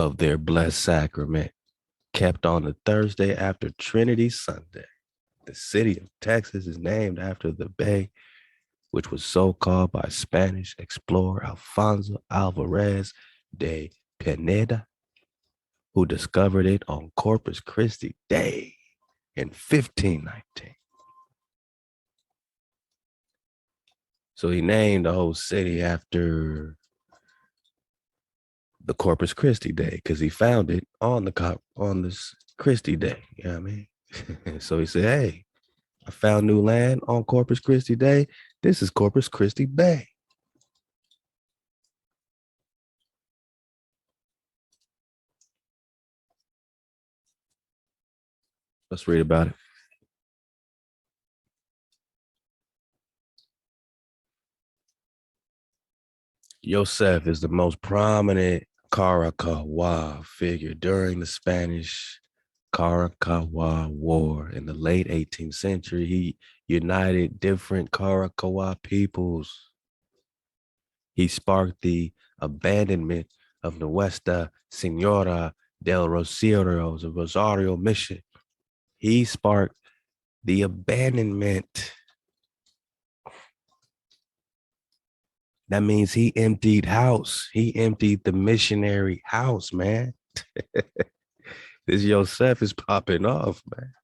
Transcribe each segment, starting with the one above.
of their blessed sacrament, kept on the Thursday after Trinity Sunday. The city of Texas is named after the bay, which was so called by Spanish explorer Alfonso Alvarez de Pineda, who discovered it on Corpus Christi Day in 1519. So he named the whole city after the Corpus Christi Day because he found it on this Christi Day. You know what I mean? So he said, "Hey, I found new land on Corpus Christi Day. This is Corpus Christi Bay." Let's read about it. Yosef is the most prominent Caracawa figure during the Spanish Caracawa War in the late 18th century. He united different Caracawa peoples. He sparked the abandonment of Nuestra Senora del Rosario, the Rosario mission. He sparked the abandonment. That means he emptied house. He emptied the missionary house, man. This Yosef is popping off, man.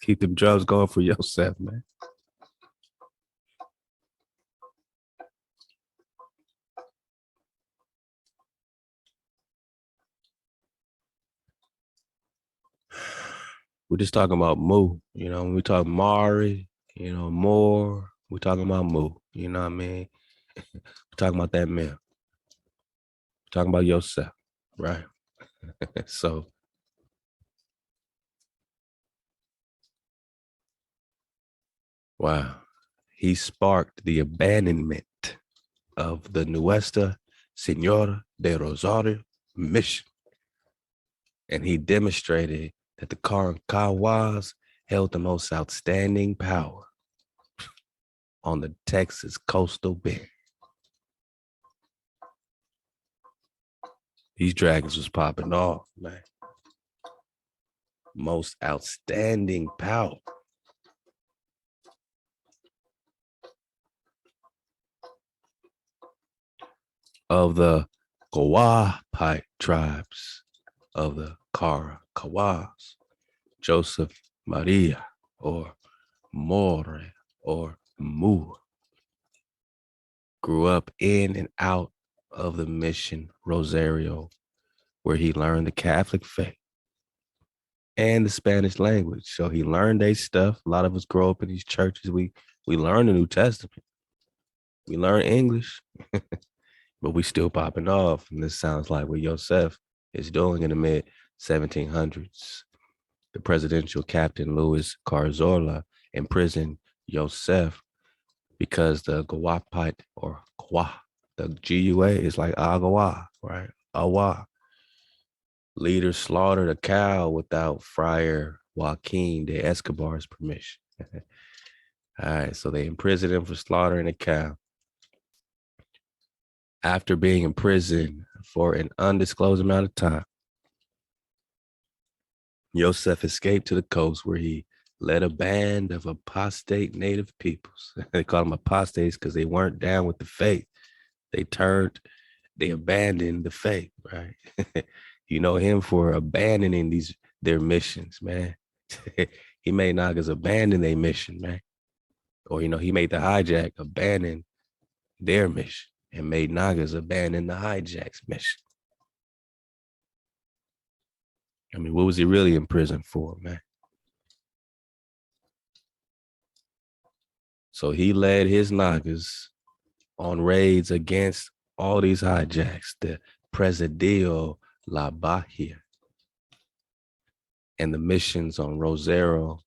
Keep them drums going for Yosef, man. We're just talking about Mu. When we talk Mari, more, we're talking about Mu. You know what I mean? We're talking about that man. We're talking about Yosef, right? So, wow. He sparked the abandonment of the Nuestra Senora de Rosario mission. And he demonstrated that the Caracawas held the most outstanding power on the Texas coastal bend. These dragons was popping off, man. Most outstanding power. Of the Kawapite tribes of the Caracawas, Joseph Maria or More or Mu grew up in and out of the mission Rosario, where he learned the Catholic faith and the Spanish language. So he learned their stuff. A lot of us grow up in these churches. We learn the New Testament. We learn English, but we still popping off. And this sounds like what Yosef is doing in the mid 1700s. The presidential captain Louis Carzola imprisoned Yosef because the Guapite or Gua, the GUA is like Agua, right? Awa. Leaders slaughtered a cow without Friar Joaquin de Escobar's permission. All right, so they imprisoned him for slaughtering a cow. After being imprisoned for an undisclosed amount of time, Yosef escaped to the coast where he led a band of apostate native peoples. They call them apostates because they weren't down with the faith. They abandoned the faith, right? You know him for abandoning their missions, man. He made Nagas abandon their mission, man. Or, he made the hijack abandon their mission and made Nagas abandon the hijack's mission. I mean, what was he really in prison for, man? So he led his Nagas on raids against all these hijacks, the Presidio La Bahia, and the missions on Rosario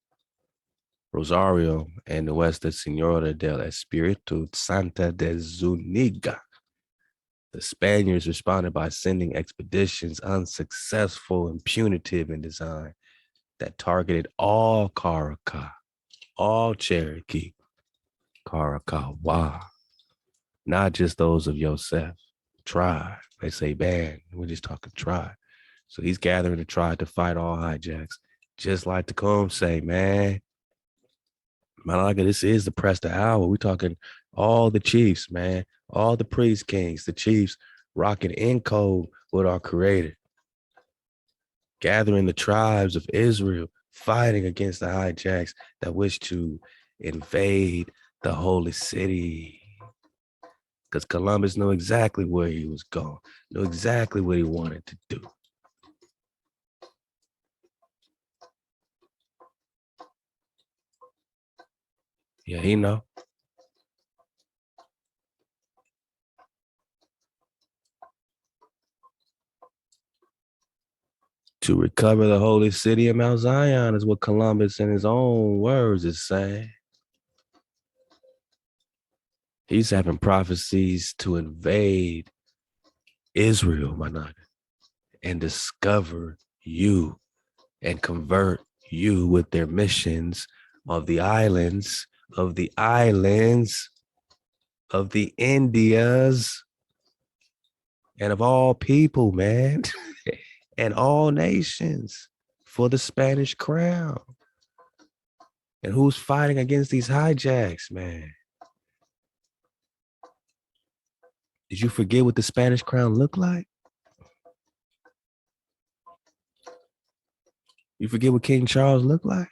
and the Nuestra Senora del Espíritu Santa de Zuniga. The Spaniards responded by sending expeditions unsuccessful and punitive in design that targeted all Caraca, all Cherokee, Caracawa, not just those of Yosef tribe. They say band. We're just talking tribe. So he's gathering the tribe to fight all hijacks. Just like the Combs say, man, Malaga, this is the Presta hour. We're talking all the chiefs, man, all the priest kings, the chiefs rocking in code with our creator, gathering the tribes of Israel, fighting against the hijacks that wish to invade the holy city. Because Columbus knew exactly where he was going, knew exactly what he wanted to do. Yeah, he know. To recover the holy city of Mount Zion is what Columbus, in his own words, is saying. He's having prophecies to invade Israel, my nigga, and discover you and convert you with their missions of the islands, of the islands, of the Indias, and of all people, man, and all nations for the Spanish crown. And who's fighting against these hijacks, man? Did you forget what the Spanish crown looked like? You forget what King Charles looked like?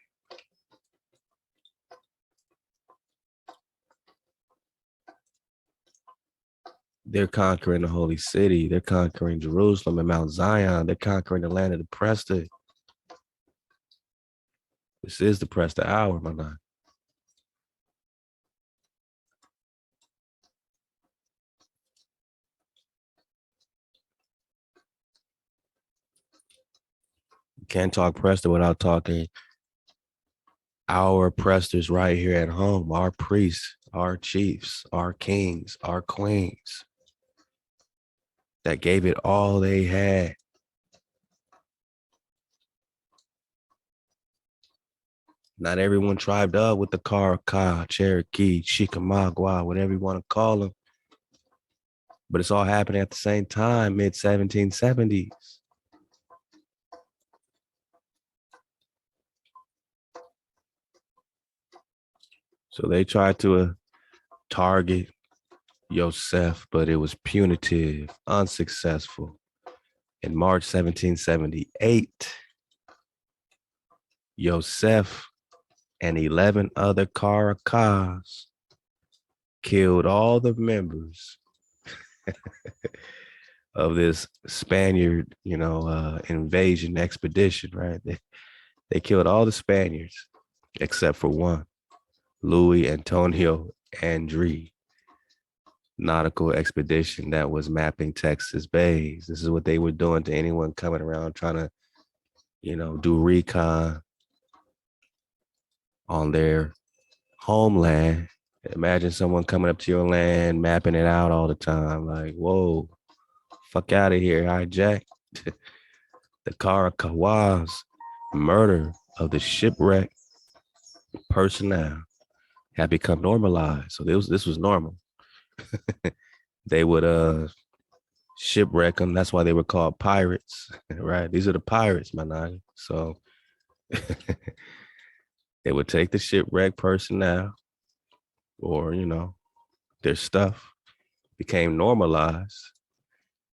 They're conquering the holy city. They're conquering Jerusalem and Mount Zion. They're conquering the land of the Presta. This is the Presta hour, my man. You can't talk Presta without talking our Prestas right here at home, our priests, our chiefs, our kings, our queens that gave it all they had. Not everyone tribed up with the Karaka, Cherokee, Chickamauga, whatever you want to call them. But it's all happening at the same time, mid 1770s. So they tried to target Yosef, but it was punitive, unsuccessful. In March 1778, Yosef and 11 other Carakas killed all the members of this Spaniard, invasion expedition, right? They killed all the Spaniards except for one, Louis Antonio André, nautical expedition that was mapping Texas bays. This is what they were doing to anyone coming around trying to, do recon on their homeland. Imagine someone coming up to your land, mapping it out all the time. Like, whoa, fuck out of here, hijack. The Caracawas murder of the shipwreck personnel had become normalized. So this was normal. They would shipwreck them. That's why they were called pirates, right? These are the pirates, my nigga. So they would take the shipwreck personnel or, their stuff, became normalized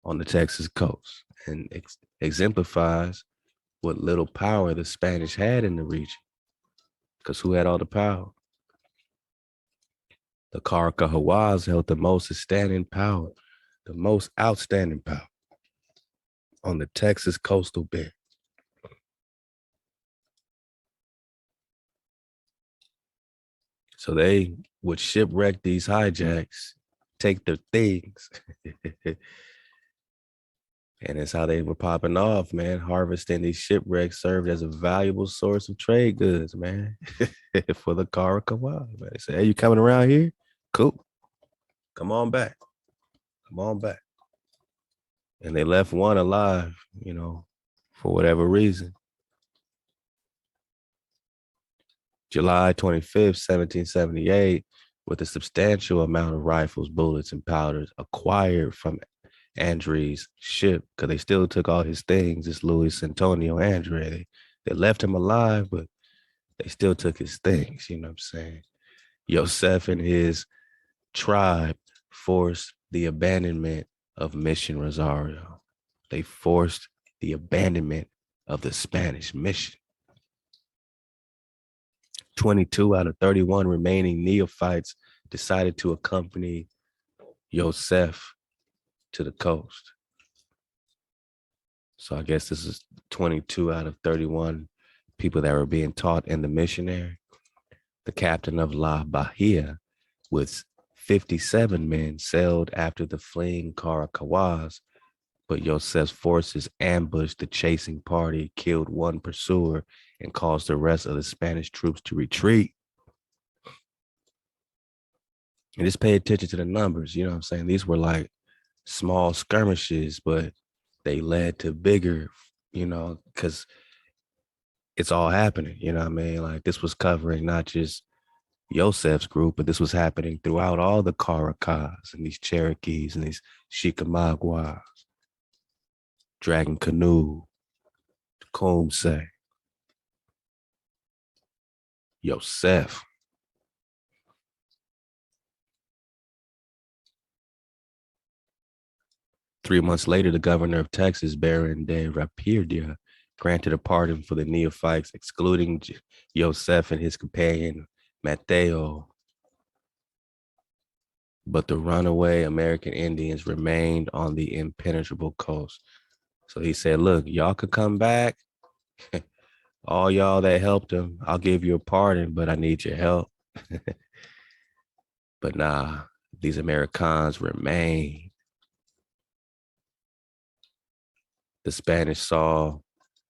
on the Texas coast and exemplifies what little power the Spanish had in the region. Because who had all the power? The Caracahuas held the most outstanding power on the Texas coastal belt. So they would shipwreck these hijacks, take their things. And that's how they were popping off, man. Harvesting these shipwrecks served as a valuable source of trade goods, man, for the Caracahuas. Man. They said, hey, you coming around here? Cool. Come on back. Come on back. And they left one alive, for whatever reason. July 25th, 1778, with a substantial amount of rifles, bullets, and powders acquired from Andre's ship because they still took all his things. This Luis Antonio Andre, they left him alive, but they still took his things. You know what I'm saying? Yosef and his tribe forced the abandonment of Mission Rosario. They forced the abandonment of the Spanish mission. 22 out of 31 remaining neophytes decided to accompany Yosef to the coast. So I guess this is 22 out of 31 people that were being taught in the missionary. The captain of La Bahia with 57 men sailed after the fleeing Caracawas, but Yosef's forces ambushed the chasing party, killed one pursuer, and caused the rest of the Spanish troops to retreat. And just pay attention to the numbers. You know what I'm saying? These were like small skirmishes, but they led to bigger, because it's all happening. You know what I mean? Like this was covering not just Yosef's group, but this was happening throughout all the Carakas and these Cherokees and these Chicamaguas, Dragon Canoe, Tecumseh, Yosef. Three months later, the governor of Texas, Baron de Rapierdia, granted a pardon for the neophytes, excluding Yosef and his companion, Mateo. But the runaway American Indians remained on the impenetrable coast. So he said, look, y'all could come back. All y'all that helped him, I'll give you a pardon, but I need your help. But nah, these Americans remain. The Spanish saw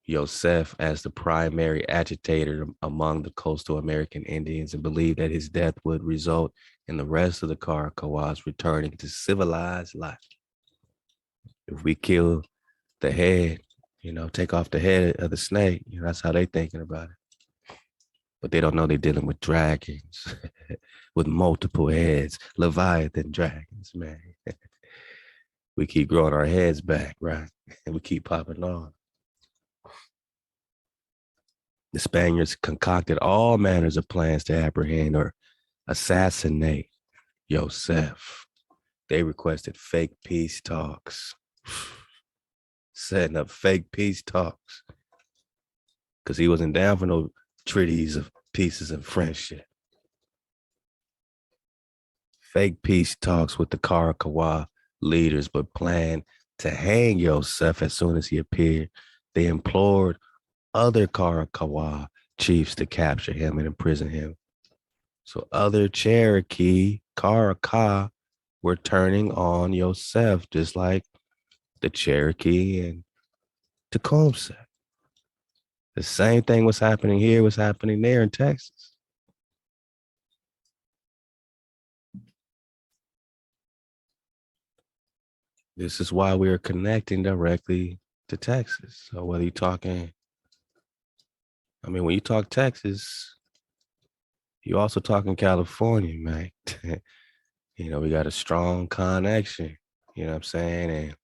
Yosef as the primary agitator among the coastal American Indians and believed that his death would result in the rest of the Caracawas returning to civilized life. If we kill the head, take off the head of the snake, that's how they thinking about it. But they don't know they're dealing with dragons with multiple heads, Leviathan dragons, man. We keep growing our heads back, right? And we keep popping on. The Spaniards concocted all manners of plans to apprehend or assassinate Yosef. They requested fake peace talks, setting up fake peace talks because he wasn't down for no treaties of peace and friendship. Fake peace talks with the Caracawa leaders, but planned to hang Yosef as soon as he appeared. They implored other Caracawa chiefs to capture him and imprison him. So other Cherokee Caraca were turning on Yosef, just like the Cherokee and Tecumseh. The same thing was happening here, was happening there in Texas. This is why we are connecting directly to Texas. So whether you're talking, when you talk Texas, you're also talking California, man. We got a strong connection, you know what I'm saying? And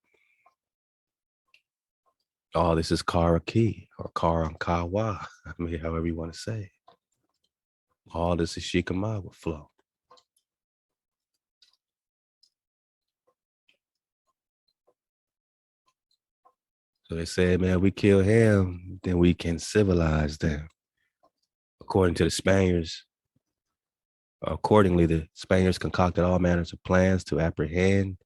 all this is Karaki or Karankawa, however you want to say it. All this is Chickamauga flow. So they said, man, we kill him, then we can civilize them. According to the Spaniards, accordingly, the Spaniards concocted all manners of plans to apprehend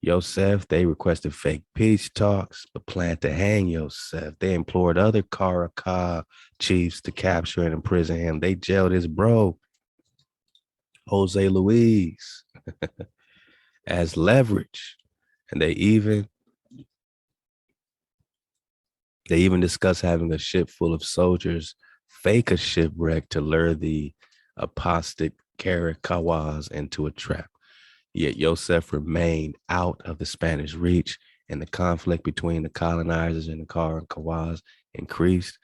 Yosef. They requested fake peace talks, but planned to hang Yosef. They implored other Caraca chiefs to capture and imprison him. They jailed his bro, Jose Luis, as leverage. And they even discussed having a ship full of soldiers fake a shipwreck to lure the apostate Caracawas into a trap. Yet Yosef remained out of the Spanish reach, and the conflict between the colonizers and the Caracawas increased,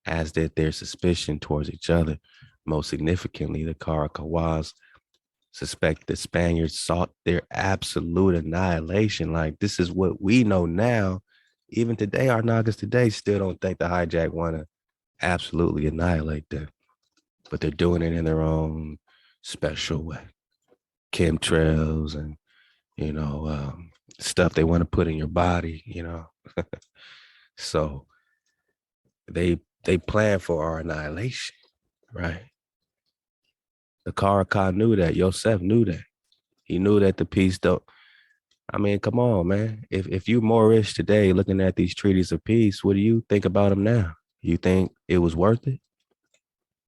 as did their suspicion towards each other. Most significantly, the Caracawas suspect the Spaniards sought their absolute annihilation. Like, this is what we know now. Even today, our Nagas today still don't think the hijack want to absolutely annihilate them, but they're doing it in their own special way. Chemtrails and, stuff they want to put in your body. So they plan for our annihilation, right? The Karakha knew that. Yosef knew that. He knew that the peace don't. I mean, come on, man. If you're Moorish today looking at these treaties of peace, what do you think about them now? You think it was worth it?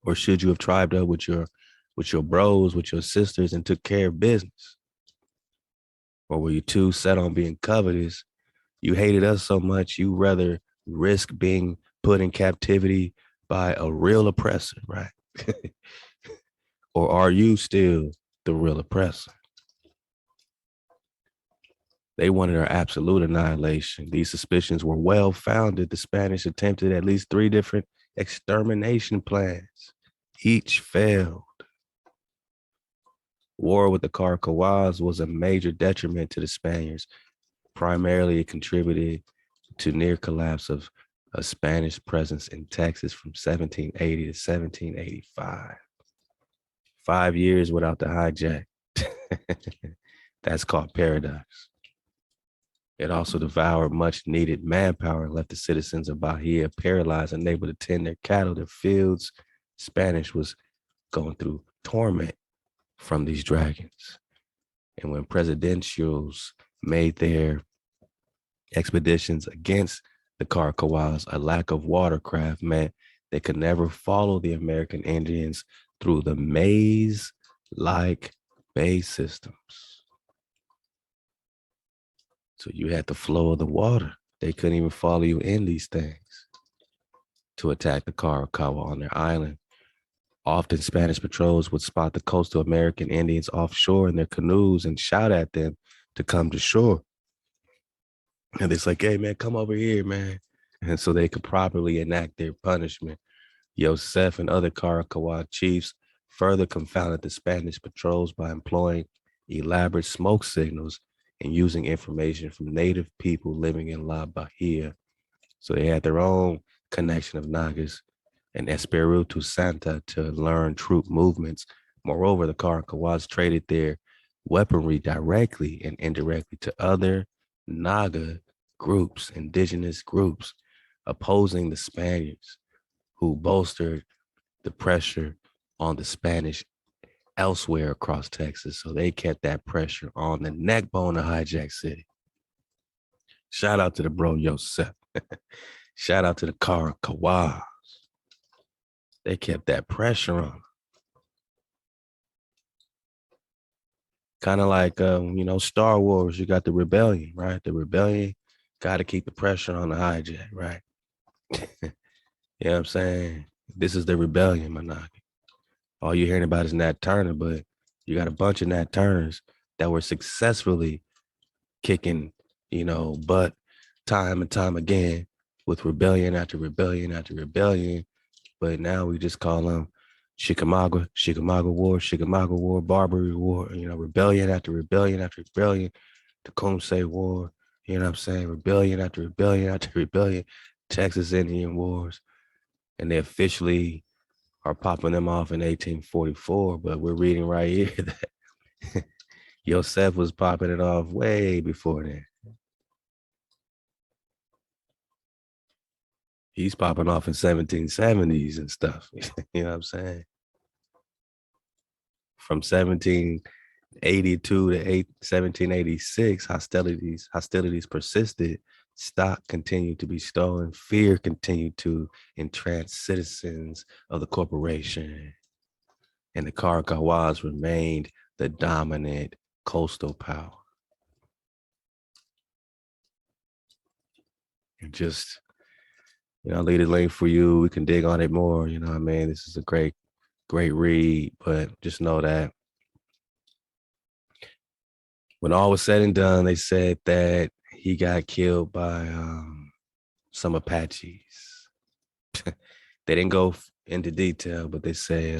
Or should you have tribed up with your bros, with your sisters, and took care of business? Or were you too set on being covetous? You hated us so much, you rather risk being put in captivity by a real oppressor, right? Or are you still the real oppressor? They wanted our absolute annihilation. These suspicions were well founded. The Spanish attempted at least 3 different extermination plans. Each failed. War with the Caracahuas was a major detriment to the Spaniards. Primarily, it contributed to near collapse of a Spanish presence in Texas from 1780 to 1785. 5 years without the hijack. That's called paradox. It also devoured much needed manpower and left the citizens of Bahia paralyzed, unable to tend their cattle, their fields. Spanish was going through torment from these dragons. And when presidentials made their expeditions against the Caracahuas, a lack of watercraft meant they could never follow the American Indians through the maze-like bay systems. So you had the flow of the water. They couldn't even follow you in these things to attack the Caracahuas on their island. Often Spanish patrols would spot the coastal American Indians offshore in their canoes and shout at them to come to shore. And it's like, hey, man, come over here, man. And so they could properly enact their punishment. Yosef and other Caracahuas chiefs further confounded the Spanish patrols by employing elaborate smoke signals and using information from native people living in La Bahia. So they had their own connection of Nagas and Espiritu Santa to learn troop movements. Moreover, the Caracahuas traded their weaponry directly and indirectly to other Naga groups, indigenous groups, opposing the Spaniards, who bolstered the pressure on the Spanish elsewhere across Texas. So they kept that pressure on the neckbone of Hijack City. Shout out to the bro Yosef. Shout out to the Caracahuas. They kept that pressure on. Kind of like, Star Wars, you got the rebellion, right? The rebellion got to keep the pressure on the hijack, right? You know what I'm saying? This is the rebellion, Manaki. All you're hearing about is Nat Turner, but you got a bunch of Nat Turners that were successfully kicking, butt time and time again with rebellion after rebellion after rebellion. But now we just call them Chickamauga War, Barbary War, rebellion after rebellion after rebellion, Tecumseh War, you know what I'm saying? Rebellion after rebellion after rebellion, Texas Indian Wars. And they officially are popping them off in 1844, but we're reading right here that Yosef was popping it off way before then. He's popping off in 1770s and stuff. You know what I'm saying? From 1782 to 1786, hostilities persisted. Stock continued to be stolen. Fear continued to entrance citizens of the corporation. And the Caracahuas remained the dominant coastal power. And just, I'll leave the link for you. We can dig on it more. You know what I mean? This is a great read, but just know that when all was said and done, they said that he got killed by some Apaches. They didn't go into detail, but they say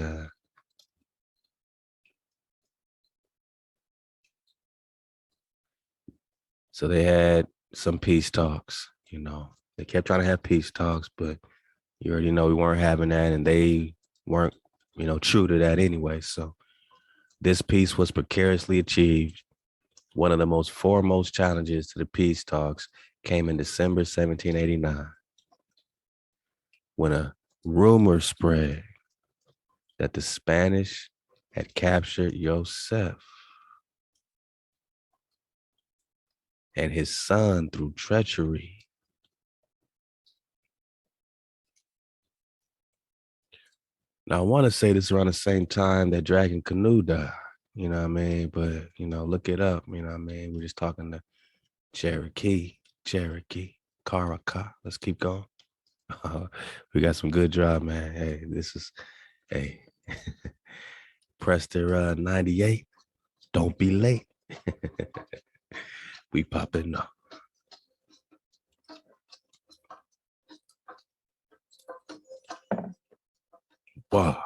So they had some peace talks, They kept trying to have peace talks, but you already know we weren't having that, and they weren't, true to that anyway. So this peace was precariously achieved. One of the most foremost challenges to the peace talks came in December 1789 when a rumor spread that the Spanish had captured Joseph and his son through treachery. Now, I want to say this around the same time that Dragon Canoe died, you know what I mean? But, look it up, you know what I mean? We're just talking to Cherokee, Karaka. Let's keep going. We got some good job, man. Hey, hey, Prester 98. Don't be late. We popping up. Wow.